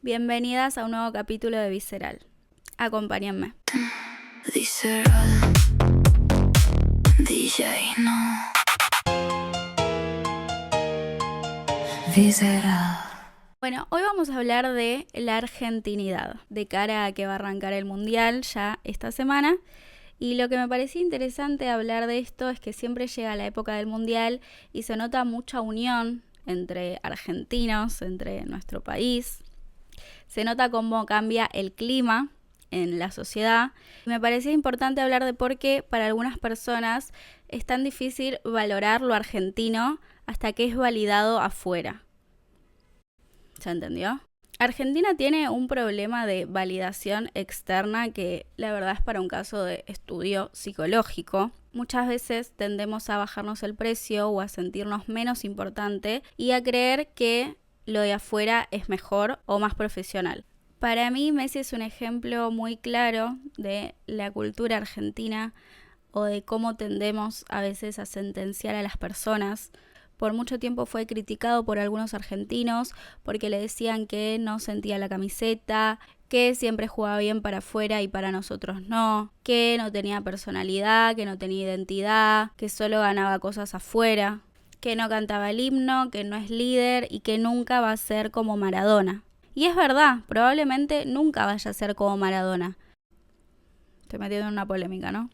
Bienvenidas a un nuevo capítulo de Visceral. Acompáñenme. Visceral, DJ no. Visceral. Bueno, hoy vamos a hablar de la argentinidad, de cara a que va a arrancar el Mundial ya esta semana. Y lo que me parecía interesante hablar de esto es que siempre llega la época del Mundial y se nota mucha unión entre argentinos, entre nuestro país. Se nota cómo cambia el clima en la sociedad. Me parecía importante hablar de por qué para algunas personas es tan difícil valorar lo argentino hasta que es validado afuera. ¿Se entendió? Argentina tiene un problema de validación externa que la verdad es para un caso de estudio psicológico. Muchas veces tendemos a bajarnos el precio o a sentirnos menos importante y a creer que lo de afuera es mejor o más profesional. Para mí Messi es un ejemplo muy claro de la cultura argentina o de cómo tendemos a veces a sentenciar a las personas. Por mucho tiempo fue criticado por algunos argentinos porque le decían que no sentía la camiseta, que siempre jugaba bien para afuera y para nosotros no, que no tenía personalidad, que no tenía identidad, que solo ganaba cosas afuera, que no cantaba el himno, que no es líder y que nunca va a ser como Maradona. Y es verdad, probablemente nunca vaya a ser como Maradona. Estoy metiendo en una polémica, ¿no?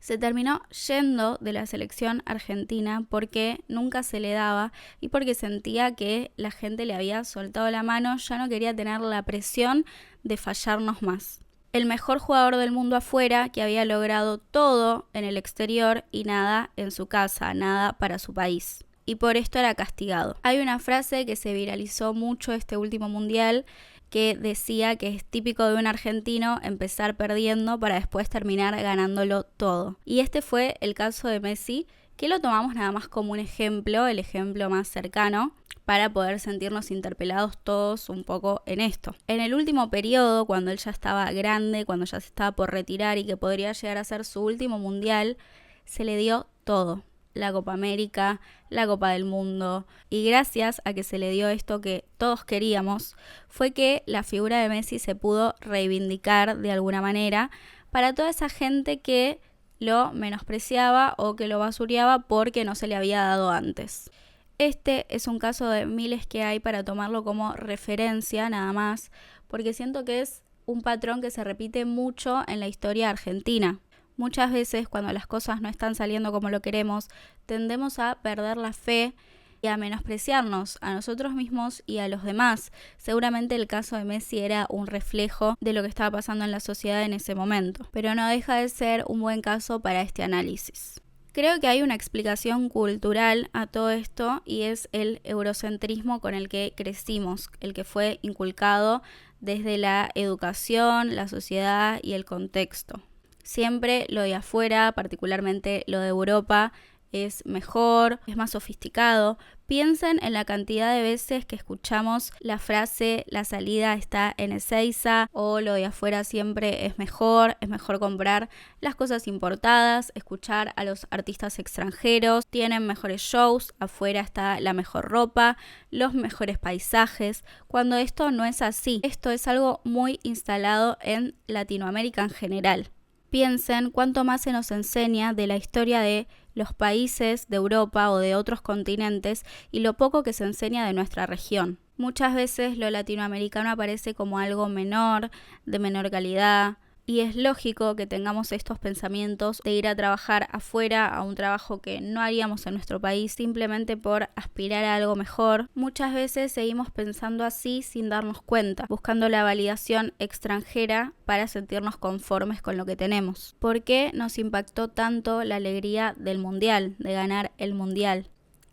Se terminó yendo de la selección argentina porque nunca se le daba y porque sentía que la gente le había soltado la mano, ya no quería tener la presión de fallarnos más. El mejor jugador del mundo afuera, que había logrado todo en el exterior y nada en su casa, nada para su país. Y por esto era castigado. Hay una frase que se viralizó mucho este último mundial que decía que es típico de un argentino empezar perdiendo para después terminar ganándolo todo. Y este fue el caso de Messi, que lo tomamos nada más como un ejemplo, el ejemplo más cercano, para poder sentirnos interpelados todos un poco en esto. En el último periodo, cuando él ya estaba grande, cuando ya se estaba por retirar y que podría llegar a ser su último mundial, se le dio todo. La Copa América, la Copa del Mundo, y gracias a que se le dio esto que todos queríamos, fue que la figura de Messi se pudo reivindicar de alguna manera para toda esa gente que lo menospreciaba o que lo basureaba porque no se le había dado antes. Este es un caso de miles que hay para tomarlo como referencia nada más, porque siento que es un patrón que se repite mucho en la historia argentina. Muchas veces cuando las cosas no están saliendo como lo queremos, tendemos a perder la fe y a menospreciarnos a nosotros mismos y a los demás. Seguramente el caso de Messi era un reflejo de lo que estaba pasando en la sociedad en ese momento, pero no deja de ser un buen caso para este análisis. Creo que hay una explicación cultural a todo esto y es el eurocentrismo con el que crecimos, el que fue inculcado desde la educación, la sociedad y el contexto. Siempre lo de afuera, particularmente lo de Europa, es mejor, es más sofisticado. Piensen en la cantidad de veces que escuchamos la frase la salida está en Ezeiza o lo de afuera siempre es mejor comprar las cosas importadas, escuchar a los artistas extranjeros, tienen mejores shows, afuera está la mejor ropa, los mejores paisajes, cuando esto no es así. Esto es algo muy instalado en Latinoamérica en general. Piensen cuánto más se nos enseña de la historia de los países de Europa o de otros continentes y lo poco que se enseña de nuestra región. Muchas veces lo latinoamericano aparece como algo menor, de menor calidad, y es lógico que tengamos estos pensamientos de ir a trabajar afuera a un trabajo que no haríamos en nuestro país simplemente por aspirar a algo mejor. Muchas veces seguimos pensando así sin darnos cuenta, buscando la validación extranjera para sentirnos conformes con lo que tenemos. ¿Por qué nos impactó tanto la alegría del mundial, de ganar el mundial?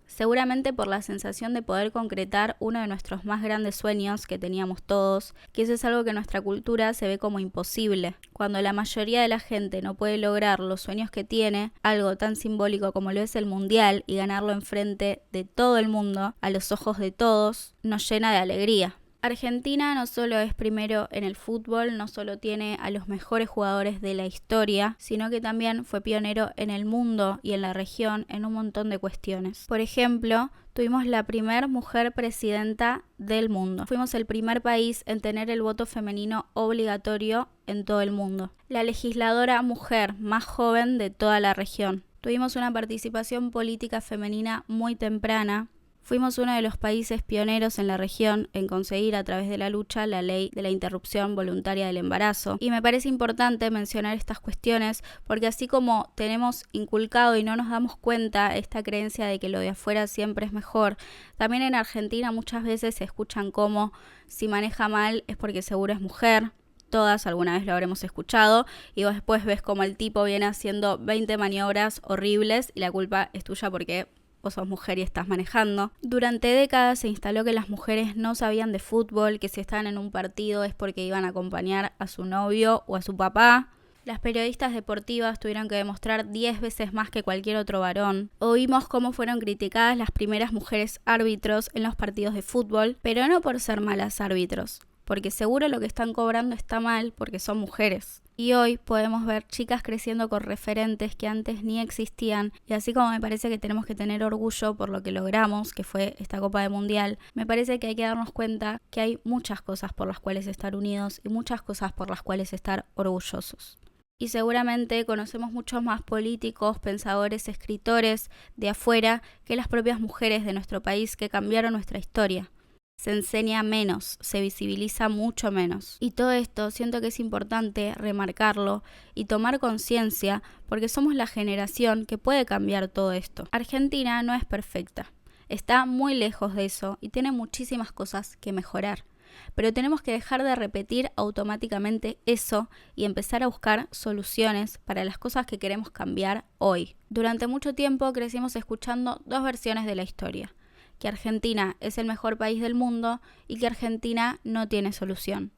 Seguramente por la sensación de poder concretar uno de nuestros más grandes sueños que teníamos todos, que eso es algo que en nuestra cultura se ve como imposible. Cuando la mayoría de la gente no puede lograr los sueños que tiene, algo tan simbólico como lo es el mundial y ganarlo enfrente de todo el mundo, a los ojos de todos, nos llena de alegría. Argentina no solo es primero en el fútbol, no solo tiene a los mejores jugadores de la historia, sino que también fue pionero en el mundo y en la región en un montón de cuestiones. Por ejemplo, tuvimos la primer mujer presidenta del mundo. Fuimos el primer país en tener el voto femenino obligatorio en todo el mundo. La legisladora mujer más joven de toda la región. Tuvimos una participación política femenina muy temprana. Fuimos uno de los países pioneros en la región en conseguir a través de la lucha la ley de la interrupción voluntaria del embarazo. Y me parece importante mencionar estas cuestiones porque así como tenemos inculcado y no nos damos cuenta esta creencia de que lo de afuera siempre es mejor, también en Argentina muchas veces se escuchan como si maneja mal es porque seguro es mujer. Todas alguna vez lo habremos escuchado y vos después ves como el tipo viene haciendo 20 maniobras horribles y la culpa es tuya porque vos sos mujer y estás manejando. Durante décadas se instaló que las mujeres no sabían de fútbol, que si estaban en un partido es porque iban a acompañar a su novio o a su papá. Las periodistas deportivas tuvieron que demostrar 10 veces más que cualquier otro varón. Oímos cómo fueron criticadas las primeras mujeres árbitros en los partidos de fútbol, pero no por ser malas árbitros, porque seguro lo que están cobrando está mal porque son mujeres. Y hoy podemos ver chicas creciendo con referentes que antes ni existían. Y así como me parece que tenemos que tener orgullo por lo que logramos, que fue esta Copa del Mundial, me parece que hay que darnos cuenta que hay muchas cosas por las cuales estar unidos y muchas cosas por las cuales estar orgullosos. Y seguramente conocemos muchos más políticos, pensadores, escritores de afuera que las propias mujeres de nuestro país que cambiaron nuestra historia. Se enseña menos, se visibiliza mucho menos. Y todo esto siento que es importante remarcarlo y tomar conciencia porque somos la generación que puede cambiar todo esto. Argentina no es perfecta, está muy lejos de eso y tiene muchísimas cosas que mejorar. Pero tenemos que dejar de repetir automáticamente eso y empezar a buscar soluciones para las cosas que queremos cambiar hoy. Durante mucho tiempo crecimos escuchando dos versiones de la historia. Que Argentina es el mejor país del mundo y que Argentina no tiene solución.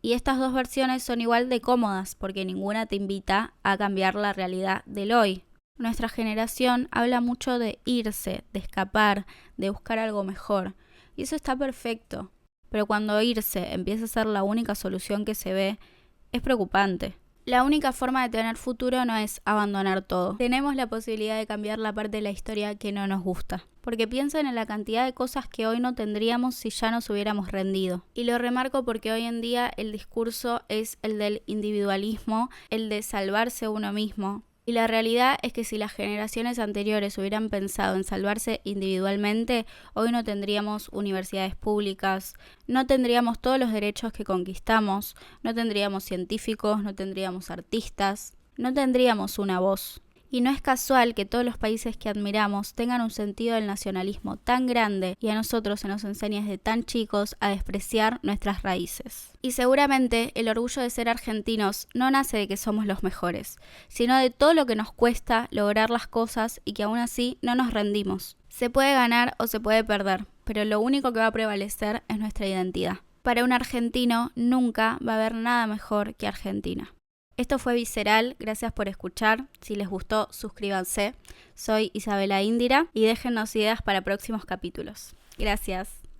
Y estas dos versiones son igual de cómodas porque ninguna te invita a cambiar la realidad del hoy. Nuestra generación habla mucho de irse, de escapar, de buscar algo mejor. Y eso está perfecto. Pero cuando irse empieza a ser la única solución que se ve, es preocupante. La única forma de tener futuro no es abandonar todo. Tenemos la posibilidad de cambiar la parte de la historia que no nos gusta. Porque piensen en la cantidad de cosas que hoy no tendríamos si ya nos hubiéramos rendido. Y lo remarco porque hoy en día el discurso es el del individualismo, el de salvarse uno mismo. Y la realidad es que si las generaciones anteriores hubieran pensado en salvarse individualmente, hoy no tendríamos universidades públicas, no tendríamos todos los derechos que conquistamos, no tendríamos científicos, no tendríamos artistas, no tendríamos una voz. Y no es casual que todos los países que admiramos tengan un sentido del nacionalismo tan grande y a nosotros se nos enseña desde tan chicos a despreciar nuestras raíces. Y seguramente el orgullo de ser argentinos no nace de que somos los mejores, sino de todo lo que nos cuesta lograr las cosas y que aún así no nos rendimos. Se puede ganar o se puede perder, pero lo único que va a prevalecer es nuestra identidad. Para un argentino nunca va a haber nada mejor que Argentina. Esto fue Visceral, gracias por escuchar. Si les gustó, suscríbanse. Soy Isabela Indira y déjennos ideas para próximos capítulos. Gracias.